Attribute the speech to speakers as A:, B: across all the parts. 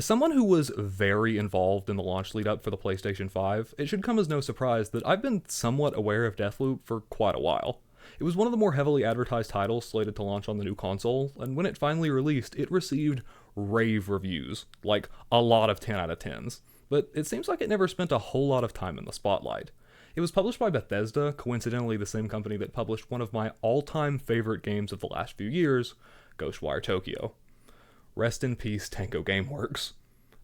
A: As someone who was very involved in the launch lead up for the PlayStation 5, it should come as no surprise that I've been somewhat aware of Deathloop for quite a while. It was one of the more heavily advertised titles slated to launch on the new console, and when it finally released, it received rave reviews, like a lot of 10 out of 10s. But it seems like it never spent a whole lot of time in the spotlight. It was published by Bethesda, coincidentally the same company that published one of my all-time favorite games of the last few years, Ghostwire Tokyo. Rest in peace, Tango Gameworks.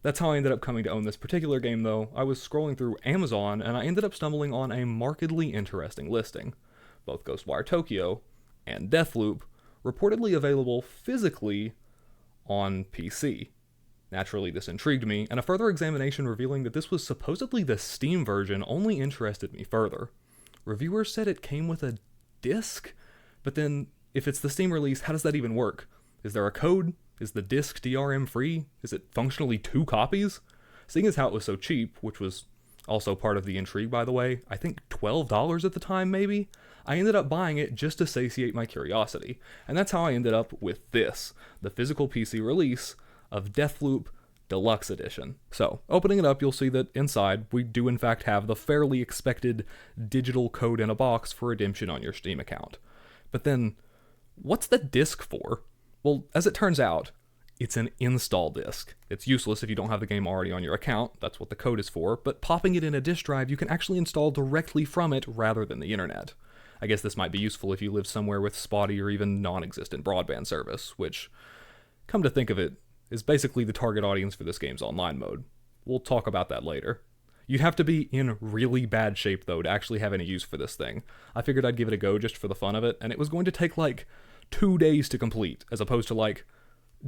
A: That's how I ended up coming to own this particular game, though. I was scrolling through Amazon, and I ended up stumbling on a markedly interesting listing. Both Ghostwire Tokyo and Deathloop reportedly available physically on PC. Naturally, this intrigued me, and a further examination revealing that this was supposedly the Steam version only interested me further. Reviewers said it came with a disc, but then, if it's the Steam release, how does that even work? Is there a code? Is the disc DRM free? Is it functionally 2 copies? Seeing as how it was so cheap, which was also part of the intrigue by the way, I think $12 at the time maybe, I ended up buying it just to satiate my curiosity. And that's how I ended up with this, the physical PC release of Deathloop Deluxe Edition. So, opening it up, you'll see that inside, we do in fact have the fairly expected digital code in a box for redemption on your Steam account. But then, what's the disc for? Well, as it turns out, it's an install disk. It's useless if you don't have the game already on your account, that's what the code is for, but popping it in a disk drive, you can actually install directly from it rather than the internet. I guess this might be useful if you live somewhere with spotty or even non-existent broadband service, which, come to think of it, is basically the target audience for this game's online mode. We'll talk about that later. You'd have to be in really bad shape, though, to actually have any use for this thing. I figured I'd give it a go just for the fun of it, and it was going to take like 2 days to complete, as opposed to like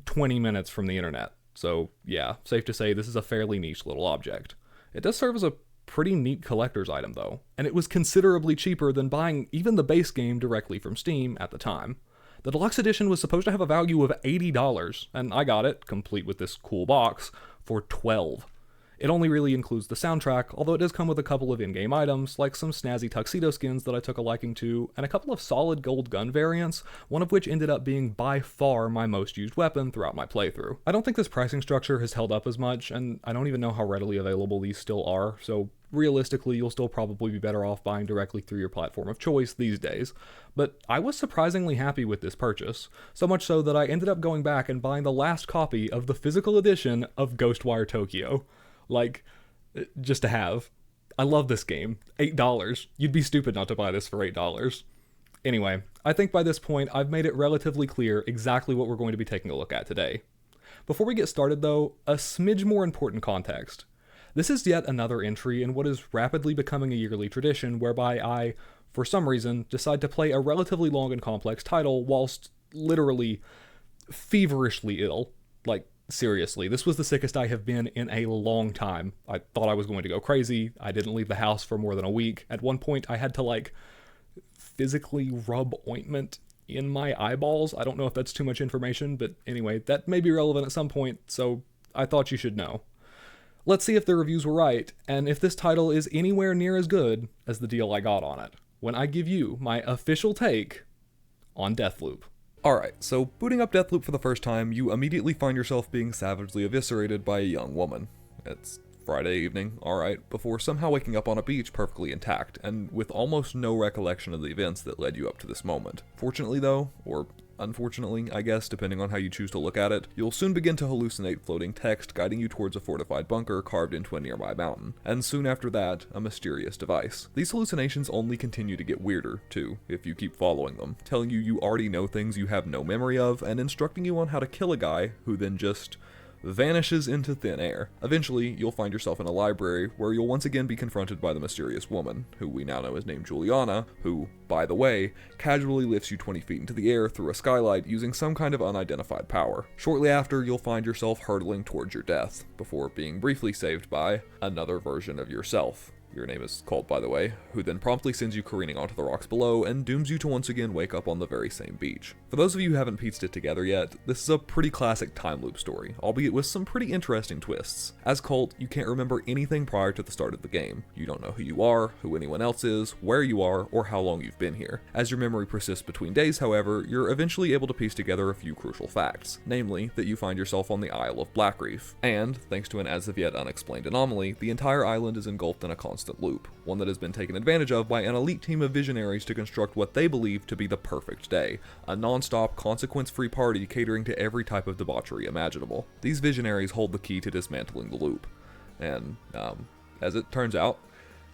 A: 20 minutes from the internet. So yeah, safe to say this is a fairly niche little object. It does serve as a pretty neat collector's item though, and it was considerably cheaper than buying even the base game directly from Steam at the time. The deluxe edition was supposed to have a value of $80, and I got it, complete with this cool box, for $12. It only really includes the soundtrack, although it does come with a couple of in-game items, like some snazzy tuxedo skins that I took a liking to, and a couple of solid gold gun variants, one of which ended up being by far my most used weapon throughout my playthrough. I don't think this pricing structure has held up as much, and I don't even know how readily available these still are, so realistically you'll still probably be better off buying directly through your platform of choice these days. But I was surprisingly happy with this purchase, so much so that I ended up going back and buying the last copy of the physical edition of Ghostwire Tokyo. Like, just to have. I love this game. $8. You'd be stupid not to buy this for $8. Anyway, I think by this point I've made it relatively clear exactly what we're going to be taking a look at today. Before we get started though, a smidge more important context. This is yet another entry in what is rapidly becoming a yearly tradition whereby I, for some reason, decide to play a relatively long and complex title whilst literally feverishly ill. Like, seriously, this was the sickest I have been in a long time. I thought I was going to go crazy. I didn't leave the house for more than a week. At one point, I had to, like, physically rub ointment in my eyeballs. I don't know if that's too much information, but anyway, that may be relevant at some point, so I thought you should know. Let's see if the reviews were right, and if this title is anywhere near as good as the deal I got on it, when I give you my official take on Deathloop. Alright, so booting up Deathloop for the first time, you immediately find yourself being savagely eviscerated by a young woman. It's Friday evening, alright, before somehow waking up on a beach perfectly intact, and with almost no recollection of the events that led you up to this moment. Fortunately though, or unfortunately, I guess, depending on how you choose to look at it, you'll soon begin to hallucinate floating text guiding you towards a fortified bunker carved into a nearby mountain, and soon after that, a mysterious device. These hallucinations only continue to get weirder, too, if you keep following them, telling you already know things you have no memory of, and instructing you on how to kill a guy who then just vanishes into thin air. Eventually, you'll find yourself in a library where you'll once again be confronted by the mysterious woman, who we now know is named Juliana, who, by the way, casually lifts you 20 feet into the air through a skylight using some kind of unidentified power. Shortly after, you'll find yourself hurtling towards your death, before being briefly saved by another version of yourself.
B: your name is called by the way, who then promptly sends you careening onto the rocks below and dooms you to once again wake up on the very same beach. For those of you who haven't pieced it together yet, this is a pretty classic time loop story, albeit with some pretty interesting twists. As Colt, you can't remember anything prior to the start of the game. You don't know who you are, who anyone else is, where you are, or how long you've been here. As your memory persists between days, however, you're eventually able to piece together a few crucial facts, namely that you find yourself on the Isle of Blackreef, and, thanks to an as of yet unexplained anomaly, the entire island is engulfed in a constant loop, one that has been taken advantage of by an elite team of visionaries to construct what they believe to be the perfect day, a non-stop, consequence-free party catering to every type of debauchery imaginable. These visionaries hold the key to dismantling the loop, and, as it turns out,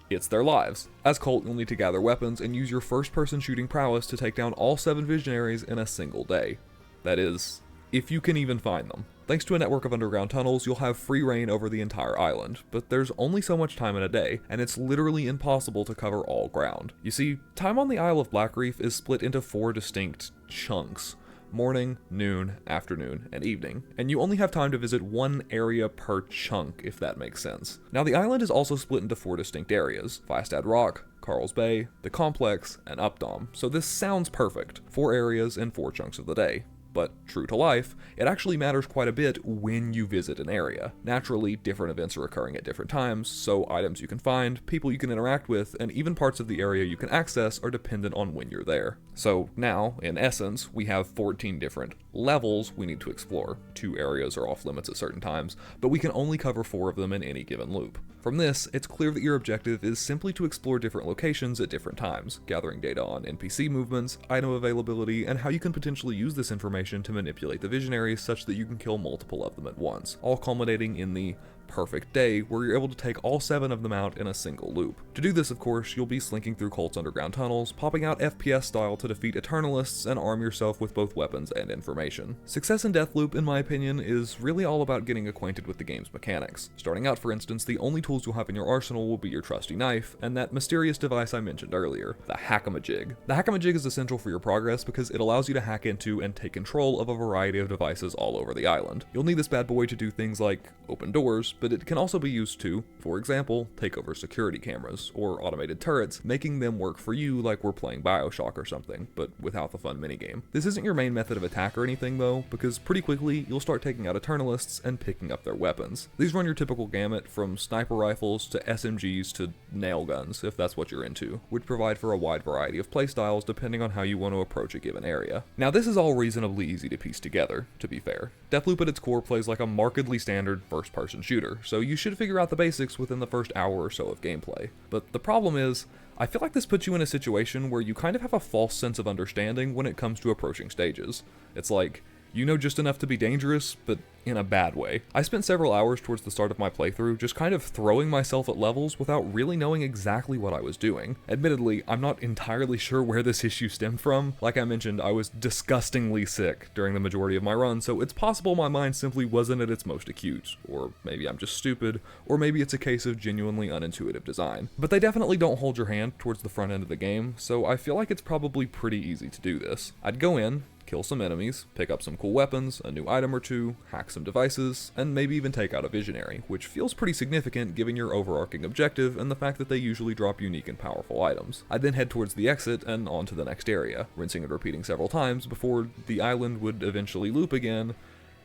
B: it's their lives. As Colt, you'll need to gather weapons and use your first-person shooting prowess to take down all 7 visionaries in a single day. That is, if you can even find them. Thanks to a network of underground tunnels, you'll have free reign over the entire island, but there's only so much time in a day, and it's literally impossible to cover all ground. You see, time on the Isle of Blackreef is split into 4 distinct chunks: morning, noon, afternoon, and evening, and you only have time to visit 1 area per chunk, if that makes sense. Now, the island is also split into 4 distinct areas: Fiestad Rock, Carl's Bay, the Complex, and Updom, so this sounds perfect. 4 areas and 4 chunks of the day. But true to life, it actually matters quite a bit when you visit an area. Naturally, different events are occurring at different times, so items you can find, people you can interact with, and even parts of the area you can access are dependent on when you're there. So now, in essence, we have 14 different levels we need to explore. 2 areas are off limits at certain times, but we can only cover 4 of them in any given loop. From this, it's clear that your objective is simply to explore different locations at different times, gathering data on NPC movements, item availability, and how you can potentially use this information to manipulate the visionaries such that you can kill multiple of them at once, all culminating in the perfect day where you're able to take all 7 of them out in a single loop. To do this, of course, you'll be slinking through Colt's underground tunnels, popping out FPS style to defeat Eternalists and arm yourself with both weapons and information. Success in Deathloop, in my opinion, is really all about getting acquainted with the game's mechanics. Starting out, for instance, the only tools you'll have in your arsenal will be your trusty knife, and that mysterious device I mentioned earlier, the Hack-a-Majig. The Hack-a-Majig is essential for your progress because it allows you to hack into and take control of a variety of devices all over the island. You'll need this bad boy to do things like open doors, but it can also be used to, for example, take over security cameras or automated turrets, making them work for you like we're playing BioShock or something, but without the fun minigame. This isn't your main method of attack or anything though, because pretty quickly you'll start taking out Eternalists and picking up their weapons. These run your typical gamut from sniper rifles to SMGs to nail guns, if that's what you're into, which provide for a wide variety of playstyles depending on how you want to approach a given area. Now, this is all reasonably easy to piece together, to be fair. Deathloop at its core plays like a markedly standard first-person shooter, so you should figure out the basics within the first hour or so of gameplay. But the problem is, I feel like this puts you in a situation where you kind of have a false sense of understanding when it comes to approaching stages. It's like, you know just enough to be dangerous, but in a bad way. I spent several hours towards the start of my playthrough just kind of throwing myself at levels without really knowing exactly what I was doing. Admittedly, I'm not entirely sure where this issue stemmed from. Like I mentioned, I was disgustingly sick during the majority of my run, so it's possible my mind simply wasn't at its most acute, or maybe I'm just stupid, or maybe it's a case of genuinely unintuitive design. But they definitely don't hold your hand towards the front end of the game, so I feel like it's probably pretty easy to do this. I'd go in, kill some enemies, pick up some cool weapons, a new item or two, hack some devices, and maybe even take out a visionary, which feels pretty significant given your overarching objective and the fact that they usually drop unique and powerful items. I'd then head towards the exit and on to the next area, rinsing and repeating several times before the island would eventually loop again,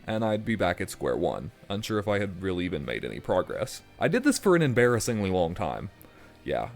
B: and I'd be back at square one, unsure if I had really even made any progress. I did this for an embarrassingly long time. Yeah,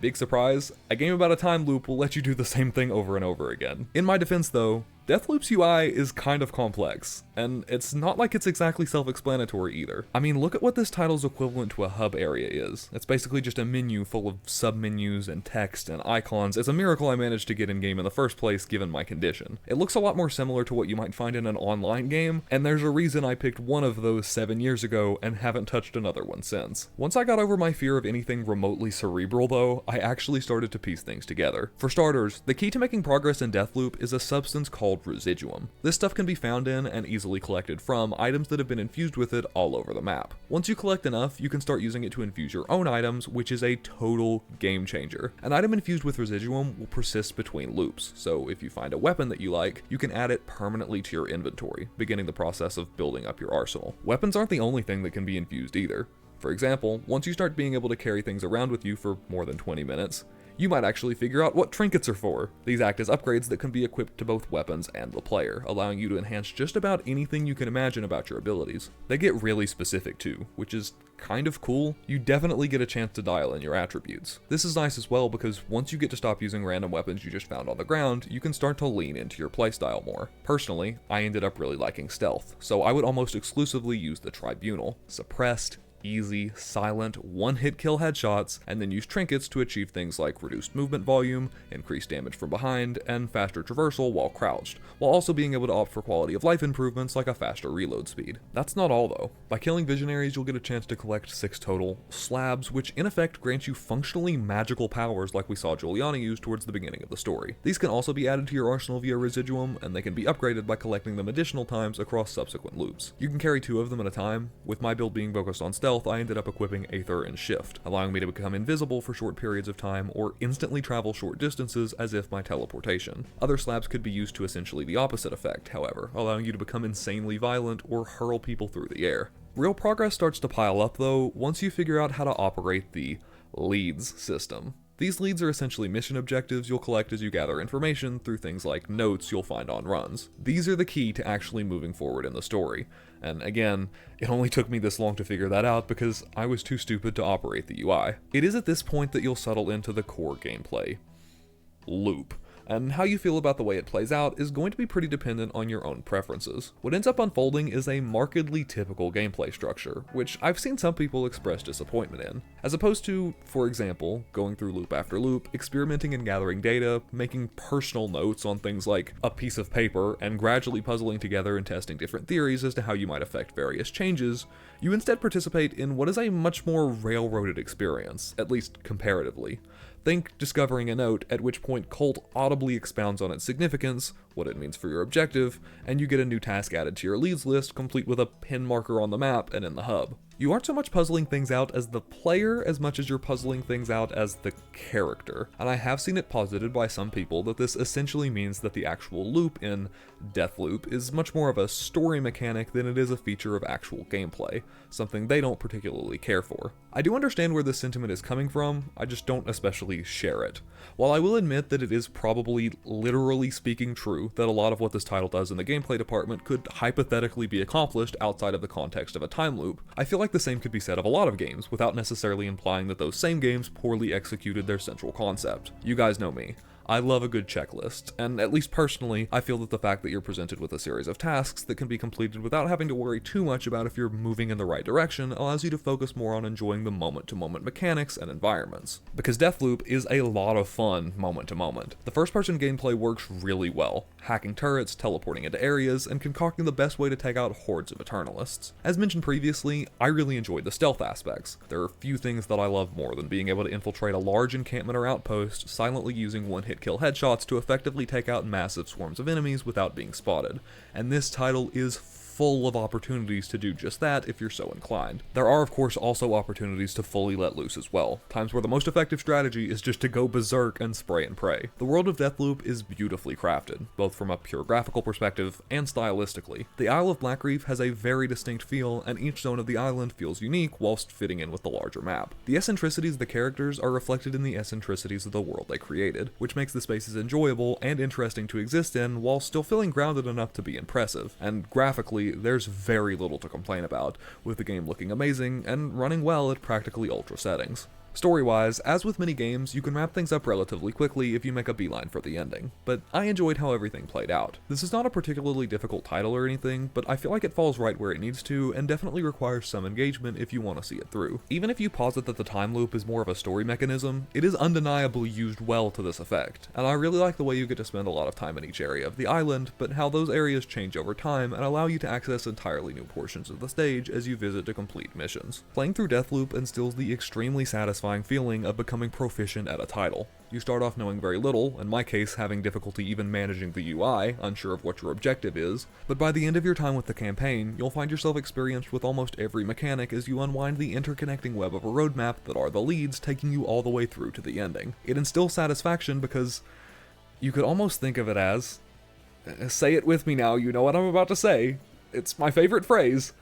B: big surprise, a game about a time loop will let you do the same thing over and over again. In my defense though, Deathloop's UI is kind of complex, and it's not like it's exactly self-explanatory either. I mean, look at what this title's equivalent to a hub area is. It's basically just a menu full of sub-menus and text and icons. It's a miracle I managed to get in-game in the first place given my condition. It looks a lot more similar to what you might find in an online game, and there's a reason I picked one of those 7 years ago and haven't touched another one since. Once I got over my fear of anything remotely cerebral though, I actually started to piece things together. For starters, the key to making progress in Deathloop is a substance called residuum. This stuff can be found in and easily collected from items that have been infused with it all over the map. Once you collect enough, you can start using it to infuse your own items, which is a total game changer. An item infused with residuum will persist between loops, so if you find a weapon that you like, you can add it permanently to your inventory, beginning the process of building up your arsenal. Weapons aren't the only thing that can be infused either. For example, once you start being able to carry things around with you for more than 20 minutes, you might actually figure out what trinkets are for. These act as upgrades that can be equipped to both weapons and the player, allowing you to enhance just about anything you can imagine about your abilities. They get really specific too, which is kind of cool. You definitely get a chance to dial in your attributes. This is nice as well because once you get to stop using random weapons you just found on the ground, you can start to lean into your playstyle more. Personally, I ended up really liking stealth, so I would almost exclusively use the Tribunal. Suppressed, easy, silent, one-hit kill headshots, and then use trinkets to achieve things like reduced movement volume, increased damage from behind, and faster traversal while crouched, while also being able to opt for quality of life improvements like a faster reload speed. That's not all though. By killing visionaries, you'll get a chance to collect 6 total slabs, which in effect grant you functionally magical powers like we saw Juliana use towards the beginning of the story. These can also be added to your arsenal via residuum, and they can be upgraded by collecting them additional times across subsequent loops. You can carry 2 of them at a time. With my build being focused on stealth, I ended up equipping Aether and Shift, allowing me to become invisible for short periods of time or instantly travel short distances as if by teleportation. Other slabs could be used to essentially the opposite effect, however, allowing you to become insanely violent or hurl people through the air. Real progress starts to pile up though once you figure out how to operate the leads system. These leads are essentially mission objectives you'll collect as you gather information through things like notes you'll find on runs. These are the key to actually moving forward in the story, and again, it only took me this long to figure that out because I was too stupid to operate the UI. It is at this point that you'll settle into the core gameplay loop. And how you feel about the way it plays out is going to be pretty dependent on your own preferences. What ends up unfolding is a markedly typical gameplay structure, which I've seen some people express disappointment in. As opposed to, for example, going through loop after loop, experimenting and gathering data, making personal notes on things like a piece of paper, and gradually puzzling together and testing different theories as to how you might affect various changes, you instead participate in what is a much more railroaded experience, at least comparatively. Think discovering a note, at which point Colt audibly expounds on its significance, what it means for your objective, and you get a new task added to your leads list, complete with a pin marker on the map and in the hub. You aren't so much puzzling things out as the player as much as you're puzzling things out as the character, and I have seen it posited by some people that this essentially means that the actual loop in Deathloop is much more of a story mechanic than it is a feature of actual gameplay, something they don't particularly care for. I do understand where this sentiment is coming from, I just don't especially share it. While I will admit that it is probably literally speaking true that a lot of what this title does in the gameplay department could hypothetically be accomplished outside of the context of a time loop, I feel like the same could be said of a lot of games, without necessarily implying that those same games poorly executed their central concept. You guys know me. I love a good checklist, and at least personally, I feel that the fact that you're presented with a series of tasks that can be completed without having to worry too much about if you're moving in the right direction allows you to focus more on enjoying the moment-to-moment mechanics and environments. Because Deathloop is a lot of fun moment-to-moment. The first-person gameplay works really well, hacking turrets, teleporting into areas, and concocting the best way to take out hordes of Eternalists. As mentioned previously, I really enjoyed the stealth aspects. There are few things that I love more than being able to infiltrate a large encampment or outpost, silently using one-hit kill headshots to effectively take out massive swarms of enemies without being spotted, and this title is full of opportunities to do just that if you're so inclined. There are of course also opportunities to fully let loose as well, times where the most effective strategy is just to go berserk and spray and pray. The world of Deathloop is beautifully crafted, both from a pure graphical perspective and stylistically. The Isle of Blackreef has a very distinct feel, and each zone of the island feels unique whilst fitting in with the larger map. The eccentricities of the characters are reflected in the eccentricities of the world they created, which makes the spaces enjoyable and interesting to exist in while still feeling grounded enough to be impressive, and graphically there's very little to complain about, with the game looking amazing and running well at practically ultra settings. Story-wise, as with many games, you can wrap things up relatively quickly if you make a beeline for the ending, but I enjoyed how everything played out. This is not a particularly difficult title or anything, but I feel like it falls right where it needs to, and definitely requires some engagement if you want to see it through. Even if you posit that the time loop is more of a story mechanism, it is undeniably used well to this effect, and I really like the way you get to spend a lot of time in each area of the island, but how those areas change over time and allow you to access entirely new portions of the stage as you visit to complete missions. Playing through Deathloop instills the extremely satisfying feeling of becoming proficient at a title. You start off knowing very little, in my case having difficulty even managing the UI, unsure of what your objective is, but by the end of your time with the campaign, you'll find yourself experienced with almost every mechanic as you unwind the interconnecting web of a roadmap that are the leads taking you all the way through to the ending. It instills satisfaction because you could almost think of it as, say it with me now, you know what I'm about to say, it's my favorite phrase,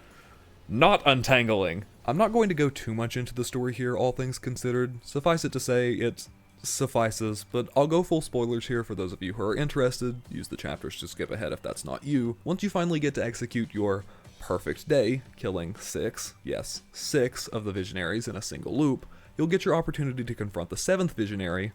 B: not untangling. I'm not going to go too much into the story here, all things considered. Suffice it to say, it suffices, but I'll go full spoilers here for those of you who are interested. Use the chapters to skip ahead if that's not you. Once you finally get to execute your perfect day, killing 6, yes, 6 of the Visionaries in a single loop, you'll get your opportunity to confront the 7th Visionary,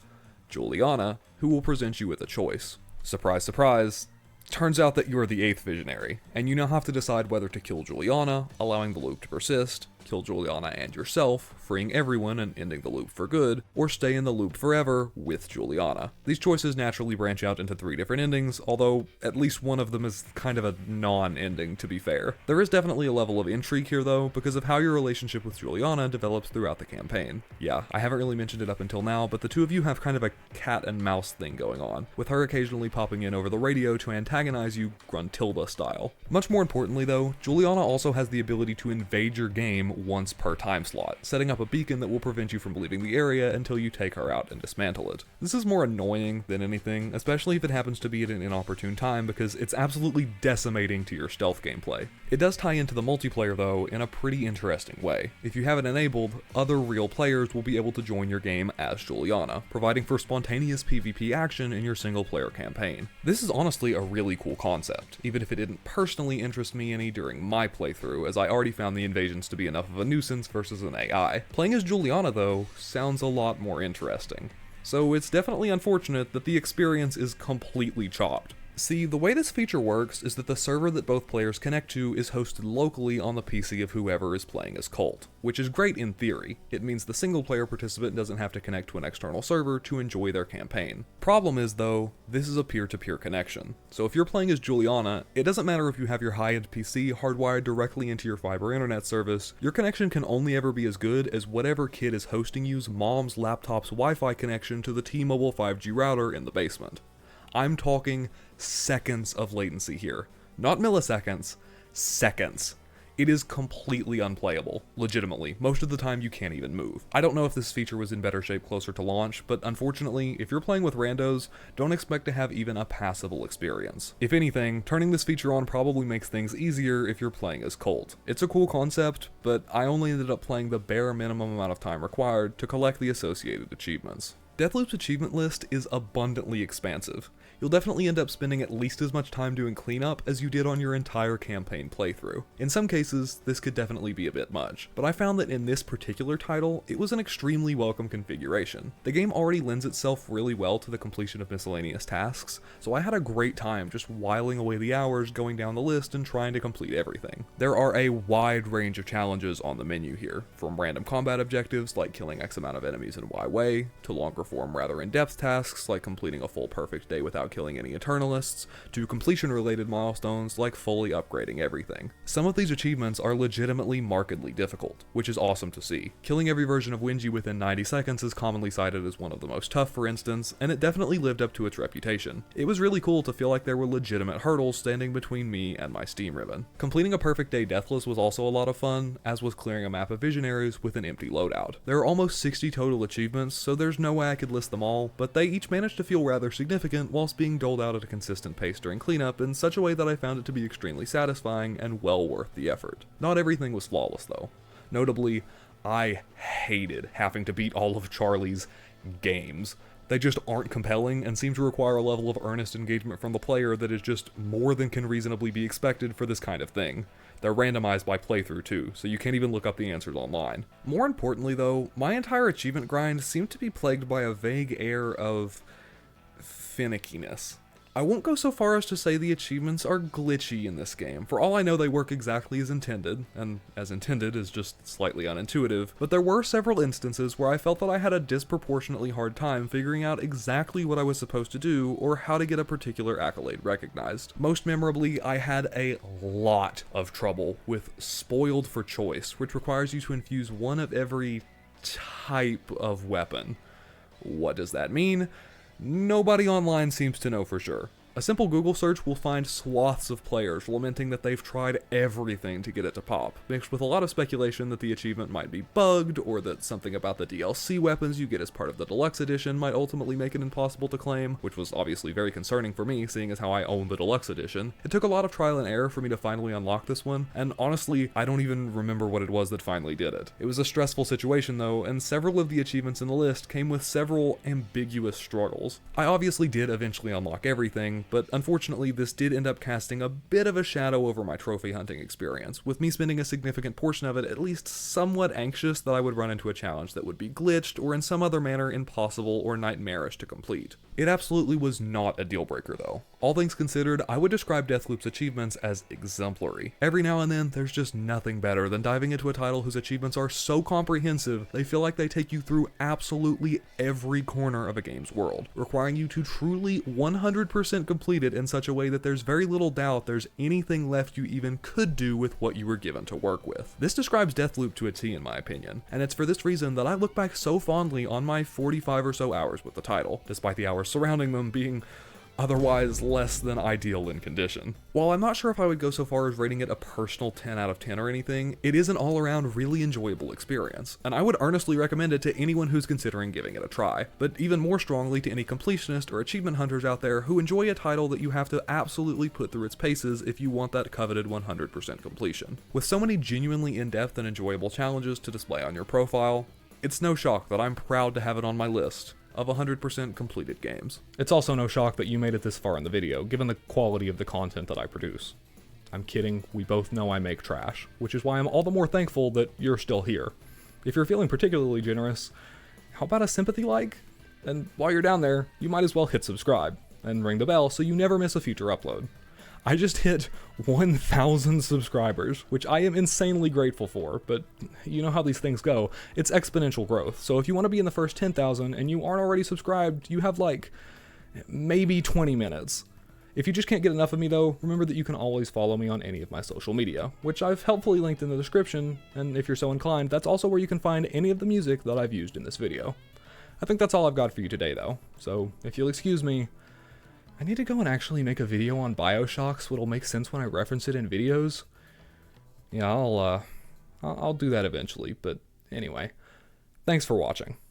B: Juliana, who will present you with a choice. Surprise, surprise. Turns out that you're the 8th Visionary, and you now have to decide whether to kill Juliana, allowing the loop to persist, kill Juliana and yourself, freeing everyone and ending the loop for good, or stay in the loop forever with Juliana. These choices naturally branch out into 3 different endings, although at least one of them is kind of a non-ending, to be fair. There is definitely a level of intrigue here though, because of how your relationship with Juliana develops throughout the campaign. Yeah, I haven't really mentioned it up until now, but the two of you have kind of a cat and mouse thing going on, with her occasionally popping in over the radio to antagonize you Gruntilda style. Much more importantly though, Juliana also has the ability to invade your game once per time slot, setting up a beacon that will prevent you from leaving the area until you take her out and dismantle it. This is more annoying than anything, especially if it happens to be at an inopportune time, because it's absolutely decimating to your stealth gameplay. It does tie into the multiplayer though in a pretty interesting way. If you have it enabled, other real players will be able to join your game as Juliana, providing for spontaneous PvP action in your single player campaign. This is honestly a really cool concept, even if it didn't personally interest me any during my playthrough, as I already found the invasions to be enough of a nuisance versus an AI. Playing as Juliana though sounds a lot more interesting. So it's definitely unfortunate that the experience is completely chopped. See, the way this feature works is that the server that both players connect to is hosted locally on the PC of whoever is playing as Colt, which is great in theory. It means the single player participant doesn't have to connect to an external server to enjoy their campaign. Problem is though, this is a peer-to-peer connection. So if you're playing as Juliana, it doesn't matter if you have your high-end PC hardwired directly into your fiber internet service, your connection can only ever be as good as whatever kid is hosting you's mom's laptop's Wi-Fi connection to the T-Mobile 5G router in the basement. I'm talking seconds of latency here. Not milliseconds, seconds. It is completely unplayable, legitimately. Most of the time you can't even move. I don't know if this feature was in better shape closer to launch, but unfortunately, if you're playing with randos, don't expect to have even a passable experience. If anything, turning this feature on probably makes things easier if you're playing as Colt. It's a cool concept, but I only ended up playing the bare minimum amount of time required to collect the associated achievements. Deathloop's achievement list is abundantly expansive. You'll definitely end up spending at least as much time doing cleanup as you did on your entire campaign playthrough. In some cases, this could definitely be a bit much, but I found that in this particular title, it was an extremely welcome configuration. The game already lends itself really well to the completion of miscellaneous tasks, so I had a great time just whiling away the hours going down the list and trying to complete everything. There are a wide range of challenges on the menu here, from random combat objectives like killing X amount of enemies in Y way, to longer form rather in-depth tasks like completing a full perfect day without killing any Eternalists, to completion-related milestones like fully upgrading everything. Some of these achievements are legitimately markedly difficult, which is awesome to see. Killing every version of Wingy within 90 seconds is commonly cited as one of the most tough, for instance, and it definitely lived up to its reputation. It was really cool to feel like there were legitimate hurdles standing between me and my Steam ribbon. Completing a perfect day deathless was also a lot of fun, as was clearing a map of Visionaries with an empty loadout. There are almost 60 total achievements, so there's no way I could list them all, but they each managed to feel rather significant whilst being doled out at a consistent pace during cleanup in such a way that I found it to be extremely satisfying and well worth the effort. Not everything was flawless though. Notably, I hated having to beat all of Charlie's games. They just aren't compelling and seem to require a level of earnest engagement from the player that is just more than can reasonably be expected for this kind of thing. They're randomized by playthrough too, so you can't even look up the answers online. More importantly though, my entire achievement grind seemed to be plagued by a vague air of finickiness. I won't go so far as to say the achievements are glitchy in this game. For all I know, they work exactly as intended, and as intended is just slightly unintuitive, but there were several instances where I felt that I had a disproportionately hard time figuring out exactly what I was supposed to do or how to get a particular accolade recognized. Most memorably, I had a lot of trouble with Spoiled for Choice, which requires you to infuse one of every type of weapon. What does that mean? Nobody online seems to know for sure. A simple Google search will find swaths of players lamenting that they've tried everything to get it to pop, mixed with a lot of speculation that the achievement might be bugged, or that something about the DLC weapons you get as part of the Deluxe Edition might ultimately make it impossible to claim, which was obviously very concerning for me, seeing as how I own the Deluxe Edition. It took a lot of trial and error for me to finally unlock this one, and honestly, I don't even remember what it was that finally did it. It was a stressful situation though, and several of the achievements in the list came with several ambiguous struggles. I obviously did eventually unlock everything, but unfortunately this did end up casting a bit of a shadow over my trophy hunting experience, with me spending a significant portion of it at least somewhat anxious that I would run into a challenge that would be glitched or in some other manner impossible or nightmarish to complete. It absolutely was not a deal breaker though. All things considered, I would describe Deathloop's achievements as exemplary. Every now and then, there's just nothing better than diving into a title whose achievements are so comprehensive, they feel like they take you through absolutely every corner of a game's world, requiring you to truly 100% complete it in such a way that there's very little doubt there's anything left you even could do with what you were given to work with. This describes Deathloop to a T in my opinion, and it's for this reason that I look back so fondly on my 45 or so hours with the title, despite the hours surrounding them being otherwise less than ideal in condition. While I'm not sure if I would go so far as rating it a personal 10 out of 10 or anything, it is an all-around really enjoyable experience, and I would earnestly recommend it to anyone who's considering giving it a try, but even more strongly to any completionist or achievement hunters out there who enjoy a title that you have to absolutely put through its paces if you want that coveted 100% completion. With so many genuinely in-depth and enjoyable challenges to display on your profile, it's no shock that I'm proud to have it on my list of 100% completed games.
A: It's also no shock that you made it this far in the video, given the quality of the content that I produce. I'm kidding, we both know I make trash, which is why I'm all the more thankful that you're still here. If you're feeling particularly generous, how about a sympathy like? And while you're down there, you might as well hit subscribe, and ring the bell so you never miss a future upload. I just hit 1,000 subscribers, which I am insanely grateful for, but you know how these things go. It's exponential growth, so if you want to be in the first 10,000 and you aren't already subscribed, you have like, maybe 20 minutes. If you just can't get enough of me though, remember that you can always follow me on any of my social media, which I've helpfully linked in the description, and if you're so inclined, that's also where you can find any of the music that I've used in this video. I think that's all I've got for you today though, so if you'll excuse me, I need to go and actually make a video on BioShock so it'll make sense when I reference it in videos. Yeah, I'll do that eventually, but anyway, thanks for watching.